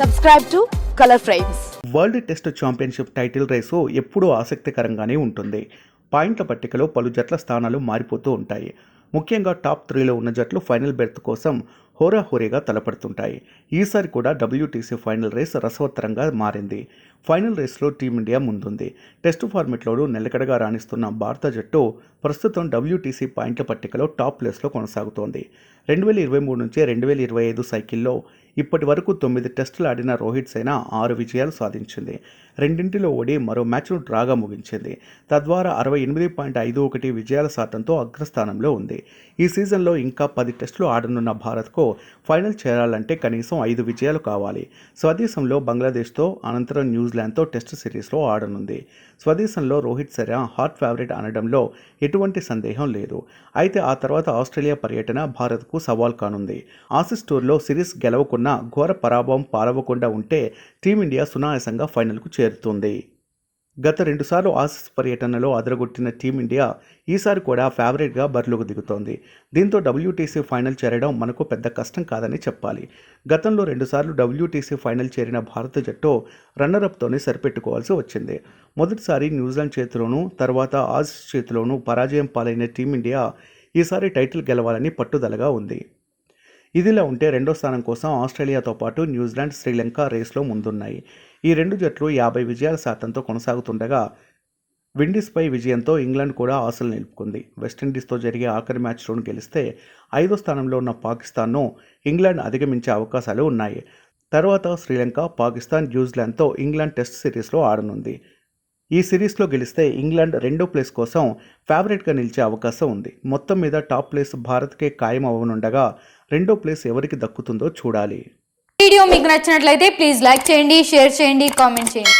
Subscribe to Color Frames. World test championship title race ఎప్పుడూ ఆసక్తికరంగానే ఉంటుంది. పాయింట్ల పట్టికలో పలు జట్ల స్థానాలు మారిపోతూ ఉంటాయి. ముఖ్యంగా టాప్ 3లో ఉన్న జట్లు ఫైనల్ బెర్త్ కోసం హోరాహోరీగా తలపడుతుంటాయి. ఈసారి కూడా WTC ఫైనల్ రేస్ రసవత్తరంగా మారింది. ఫైనల్ రేస్లో టీమిండియా ముందుంది. టెస్ట్ ఫార్మెట్లోనూ నిలకడగా రాణిస్తున్న భారత జట్టు ప్రస్తుతం WTC పాయింట్ల పట్టికలో టాప్ ప్లేస్లో కొనసాగుతోంది. 2023 నుంచి 2025 సైకిల్లో ఇప్పటి వరకు 9 టెస్టులు ఆడిన రోహిత్ సేన 6 విజయాలు సాధించింది. రెండింటిలో ఓడి మరో మ్యాచ్ను డ్రాగా ముగించింది. తద్వారా 68.51 విజయాల శాతంతో అగ్రస్థానంలో ఉంది. ఈ సీజన్లో ఇంకా 10 టెస్టులు ఆడనున్న భారత్కు ఫైనల్ చేరాలంటే కనీసం 5 విజయాలు కావాలి. స్వదేశంలో బంగ్లాదేశ్తో, అనంతరం న్యూజిలాండ్తో టెస్ట్ సిరీస్లో ఆడనుంది. స్వదేశంలో రోహిత్ సేన హాట్ ఫేవరెట్ అనడంలో ఎటువంటి సందేహం లేదు. అయితే ఆ తర్వాత ఆస్ట్రేలియా పర్యటన భారత్కు సవాల్ కానుంది. ఆసీస్ టూర్లో సిరీస్ గెలవకున్న ఘోర పరాభవం పాలవకుండా ఉంటే టీమిండియా సునాయాసంగా ఫైనల్కు చేరుతుంది. గత 2 సార్లు ఆసీస్ పర్యటనలో అదరగొట్టిన టీమిండియా ఈసారి కూడా ఫేవరెట్గా బరిలోకి దిగుతోంది. దీంతో WTC ఫైనల్ చేరడం మనకు పెద్ద కష్టం కాదని చెప్పాలి. గతంలో 2 సార్లు WTC ఫైనల్ చేరిన భారత జట్టు రన్నరప్తోనే సరిపెట్టుకోవాల్సి వచ్చింది. మొదటిసారి న్యూజిలాండ్ చేతిలోనూ, తర్వాత ఆసీస్ చేతిలోనూ పరాజయం పాలైన టీమిండియా ఈసారి టైటిల్ గెలవాలని పట్టుదలగా ఉంది. ఇదిలా ఉంటే రెండో స్థానం కోసం ఆస్ట్రేలియాతో పాటు న్యూజిలాండ్, శ్రీలంక రేస్లో ముందున్నాయి. ఈ రెండు జట్లు 50 విజయాల శాతంతో కొనసాగుతుండగా విండీస్పై విజయంతో ఇంగ్లాండ్ కూడా ఆశలు నిలుపుకుంది. వెస్టిండీస్తో జరిగే ఆఖరి మ్యాచ్లోను గెలిస్తే 5వ స్థానంలో ఉన్న పాకిస్తాన్ను ఇంగ్లాండ్ అధిగమించే అవకాశాలు ఉన్నాయి. తర్వాత శ్రీలంక, పాకిస్తాన్, న్యూజిలాండ్తో ఇంగ్లాండ్ టెస్ట్ సిరీస్లో ఆడనుంది. ఈ సిరీస్లో గెలిస్తే ఇంగ్లాండ్ 2వ ప్లేస్ కోసం ఫేవరెట్గా నిలిచే అవకాశం ఉంది. మొత్తం మీద టాప్ ప్లేస్ భారత్కే ఖాయం అవ్వనుండగా 2వ ప్లేస్ ఎవరికి దక్కుతుందో చూడాలి. వీడియో మీకు నచ్చినట్లయితే ప్లీజ్ లైక్ చేయండి, షేర్ చేయండి, కామెంట్ చేయండి.